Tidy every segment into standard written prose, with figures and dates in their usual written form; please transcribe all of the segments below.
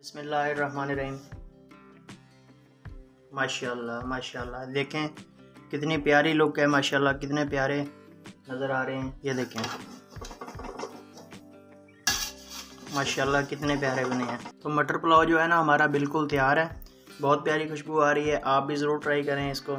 बिस्मिल्लाहिर्रहमानिर्रहीम। माशाल्लाह माशाल्लाह, देखें कितनी प्यारी लुक है। माशाल्लाह कितने प्यारे नज़र आ रहे हैं। ये देखें माशाल्लाह कितने प्यारे बने हैं। तो मटर पुलाव जो है ना हमारा बिल्कुल तैयार है। बहुत प्यारी खुशबू आ रही है, आप भी ज़रूर ट्राई करें इसको।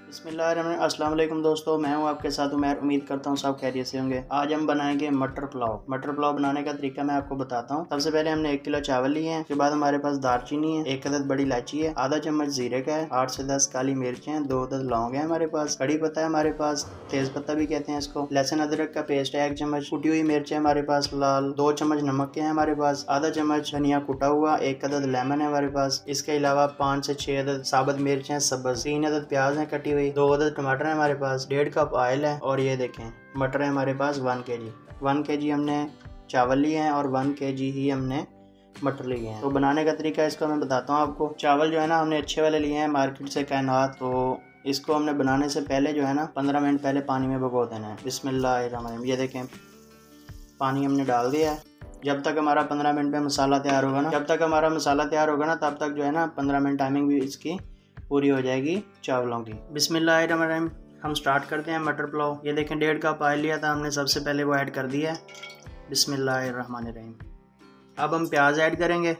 बिस्मिल्लाहिर्रहमानिर्रहीम। अस्सलाम वालेकुम दोस्तों, मैं हूं आपके साथ उमैर। उम्मीद करता हूं सब खैरियत से होंगे। आज हम बनाएंगे मटर पुलाव। मटर पुलाव बनाने का तरीका मैं आपको बताता हूं। सबसे पहले हमने 1 किलो चावल लिए हैं। उसके बाद हमारे पास दालचीनी है, 1 अदद बड़ी इलायची है, आधा चम्मच जीरे का है, 8 से 10 काली मिर्च है, 2 अदद लौंग है हमारे पास, कड़ी पत्ता है हमारे पास, तेज पत्ता भी कहते हैं इसको, लहसुन अदरक का पेस्ट है 1 चम्मच, कुटी हुई मिर्च है हमारे पास लाल, 2 चम्मच नमक के है हमारे पास, आधा चम्मच धनिया कुटा हुआ, 1 अदद लेमन है हमारे पास। इसके अलावा 5 से 6 अदद साबुत मिर्च है सब्ज, 3 अदद प्याज है कटी हुई, 2 अदद टमाटर है हमारे पास, 1.5 कप ऑयल है, और ये देखें मटर है हमारे पास 1 kg। 1 kg हमने चावल लिए हैं और 1 kg ही हमने मटर लिए हैं। तो बनाने का तरीका इसका मैं बताता हूँ आपको। चावल जो है ना हमने अच्छे वाले लिए हैं मार्केट से कैनात। तो इसको हमने बनाने से पहले जो है ना 15 मिनट पहले पानी में भिगो देना है। बिस्मिल्लाहिर्रहमानिर्रहीम। ये देखें पानी हमने डाल दिया है। जब तक हमारा 15 मिनट में मसाला तैयार होगा ना, तब तक जो है ना 15 मिनट टाइमिंग भी इसकी पूरी हो जाएगी चावलों की। बिस्मिल्लाहिर्रहमानिर्रहीम। हम स्टार्ट करते हैं मटर पुलाव। ये देखें 1.5 कप ऑयल लिया था हमने, सबसे पहले वो ऐड कर दिया है। बिस्मिल्लाहिर्रहमानिर्रहीम। अब हम प्याज ऐड करेंगे।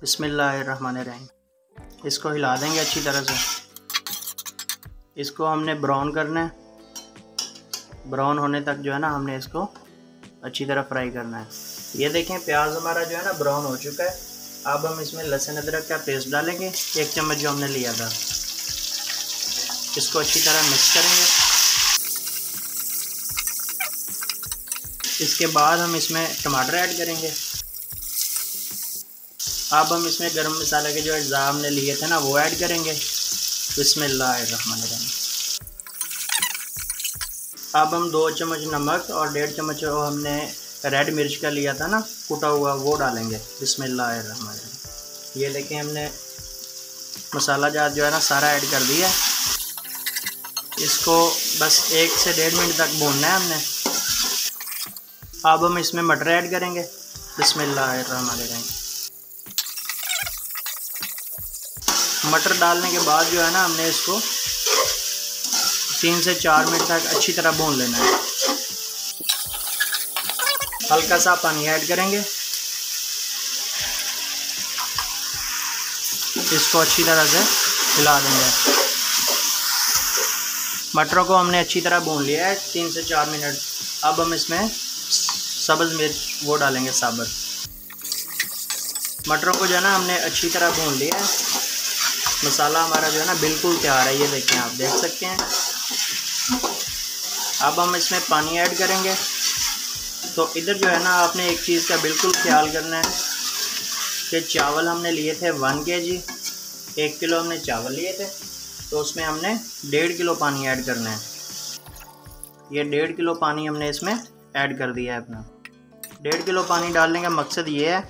बिस्मिल्लाहिर्रहमानिर्रहीम। इसको हिला देंगे अच्छी तरह से। इसको हमने ब्राउन करना है। ब्राउन होने तक जो है ना हमने इसको अच्छी तरह फ्राई करना है। ये देखें प्याज हमारा जो है ना ब्राउन हो चुका है। अब हम इसमें लहसुन अदरक का पेस्ट डालेंगे 1 चम्मच जो हमने लिया था। इसको अच्छी तरह मिक्स करेंगे। इसके बाद हम इसमें टमाटर ऐड करेंगे। अब हम इसमें गरम मसाले के जो अज्जा हमने लिए थे ना वो ऐड करेंगे। बिस्मिल्लाहिर्रहमानिर्रहीम। अब हम 2 चम्मच नमक और 1.5 चम्मच हमने रेड मिर्च का लिया था ना कुटा हुआ, वो डालेंगे। बिस्मिल्लाहिर्रहमानिर्रहीम। ये देखें हमने मसाला जात जो है ना सारा ऐड कर दिया। इसको बस 1 से 1.5 मिनट तक भूनना है हमने। अब हम इसमें मटर ऐड करेंगे। बिस्मिल्लाहिर्रहमानिर्रहीम। मटर डालने के बाद जो है ना हमने इसको 3 से 4 मिनट तक अच्छी तरह भून लेना है। हल्का सा पानी ऐड करेंगे। इसको अच्छी तरह से हिला देंगे। मटरों को हमने अच्छी तरह भून लिया है 3 से 4 मिनट। अब हम इसमें सब्ज़ मिर्च वो डालेंगे साबुत। मटरों को जो है ना हमने अच्छी तरह भून लिया है। मसाला हमारा जो है ना बिल्कुल तैयार है। ये देखें, आप देख सकते हैं। अब हम इसमें पानी ऐड करेंगे। तो इधर जो है ना आपने एक चीज़ का बिल्कुल ख्याल करना है कि चावल हमने लिए थे 1 kg, 1 किलो हमने चावल लिए थे, तो उसमें हमने 1.5 किलो पानी ऐड करना है। ये 1.5 किलो पानी हमने इसमें ऐड कर दिया है अपना। 1.5 किलो पानी डालने का मकसद ये है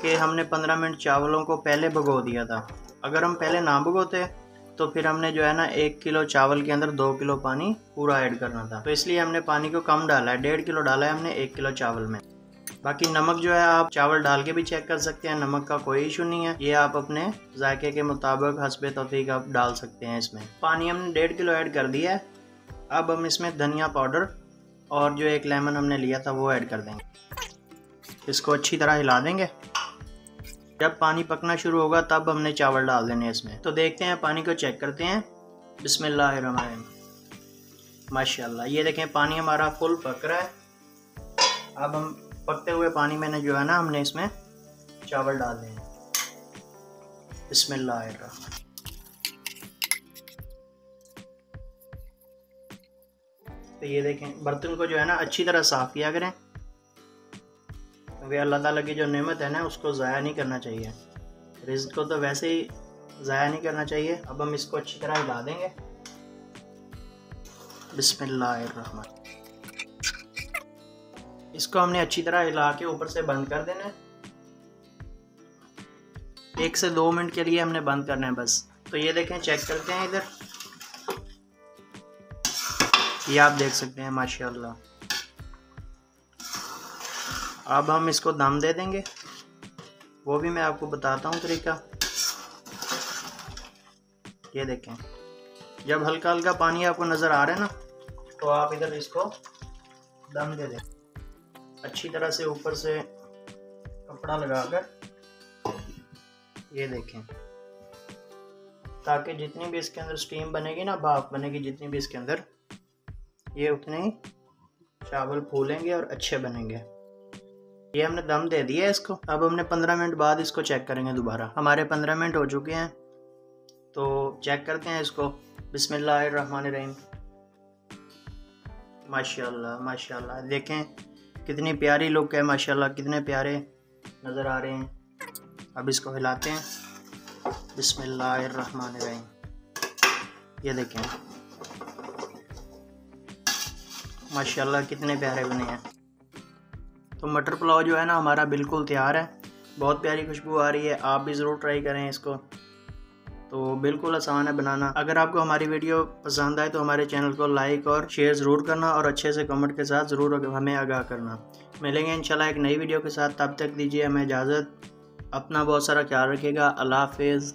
कि हमने 15 मिनट चावलों को पहले भिगो दिया था। अगर हम पहले ना भिगोते तो फिर हमने जो है ना 1 किलो चावल के अंदर 2 किलो पानी पूरा ऐड करना था। तो इसलिए हमने पानी को कम डाला है, 1.5 किलो डाला है हमने 1 किलो चावल में। बाकी नमक जो है आप चावल डाल के भी चेक कर सकते हैं, नमक का कोई इशू नहीं है। ये आप अपने जायके के मुताबिक हस्बे तौफीक आप डाल सकते हैं। इसमें पानी हमने 1.5 किलो ऐड कर दिया है। अब हम इसमें धनिया पाउडर और जो 1 लेमन हमने लिया था वो ऐड कर देंगे। इसको अच्छी तरह हिला देंगे। जब पानी पकना शुरू होगा तब हमने चावल डाल देने इसमें। तो देखते हैं, पानी को चेक करते हैं। बिस्मिल्लाहिर्रहमानिर्रहीम। माशाल्लाह ये देखें पानी हमारा फुल पक रहा है। अब हम पकते हुए पानी में जो है ना हमने इसमें चावल डाल देंगे। बिस्मिल्लाहिर्रहमानिर्रहीम। तो ये देखें बर्तन को जो है ना अच्छी तरह साफ़ किया करें, क्योंकि अल्लाह ताला की जो नेमत है ना उसको ज़ाया नहीं करना चाहिए। रिज़्क़ को तो वैसे ही ज़ाया नहीं करना चाहिए। अब हम इसको अच्छी तरह हिला देंगे। बिस्मिल्लाहिर्रहमान। इसको हमने अच्छी तरह हिला के ऊपर से बंद कर देना है। 1 से 2 मिनट के लिए हमने बंद करना है बस। तो ये देखें, चेक करते हैं इधर। ये आप देख सकते हैं माशाल्लाह। अब हम इसको दम दे देंगे। वो भी मैं आपको बताता हूँ तरीका। ये देखें, जब हल्का हल्का पानी आपको नज़र आ रहा है ना, तो आप इधर इसको दम दे दें अच्छी तरह से, ऊपर से कपड़ा लगाकर। ये देखें, ताकि जितनी भी इसके अंदर स्टीम बनेगी ना, भाप बनेगी जितनी भी इसके अंदर, ये उतने ही चावल फूलेंगे और अच्छे बनेंगे। ये हमने दम दे दिया है इसको। अब हमने 15 मिनट बाद इसको चेक करेंगे दोबारा। हमारे 15 मिनट हो चुके हैं, तो चेक करते हैं इसको। बिस्मिल्लाहिर्रहमानिर्रहीम। माशाल्लाह माशाल्लाह, देखें कितनी प्यारी लुक है, माशाल्लाह कितने प्यारे नज़र आ रहे हैं। अब इसको हिलाते हैं। बिस्मिल्लाहिर्रहमानिर्रहीम। ये देखें माशाल्लाह कितने प्यारे बने हैं। तो मटर पुलाव जो है ना हमारा बिल्कुल तैयार है। बहुत प्यारी खुशबू आ रही है, आप भी ज़रूर ट्राई करें इसको। तो बिल्कुल आसान है बनाना। अगर आपको हमारी वीडियो पसंद आए तो हमारे चैनल को लाइक और शेयर ज़रूर करना, और अच्छे से कमेंट के साथ ज़रूर हमें आगाह करना। मिलेंगे इंशाल्लाह एक नई वीडियो के साथ। तब तक दीजिए हमें इजाज़त। अपना बहुत सारा ख्याल रखिएगा। अल्लाह हाफ़िज़।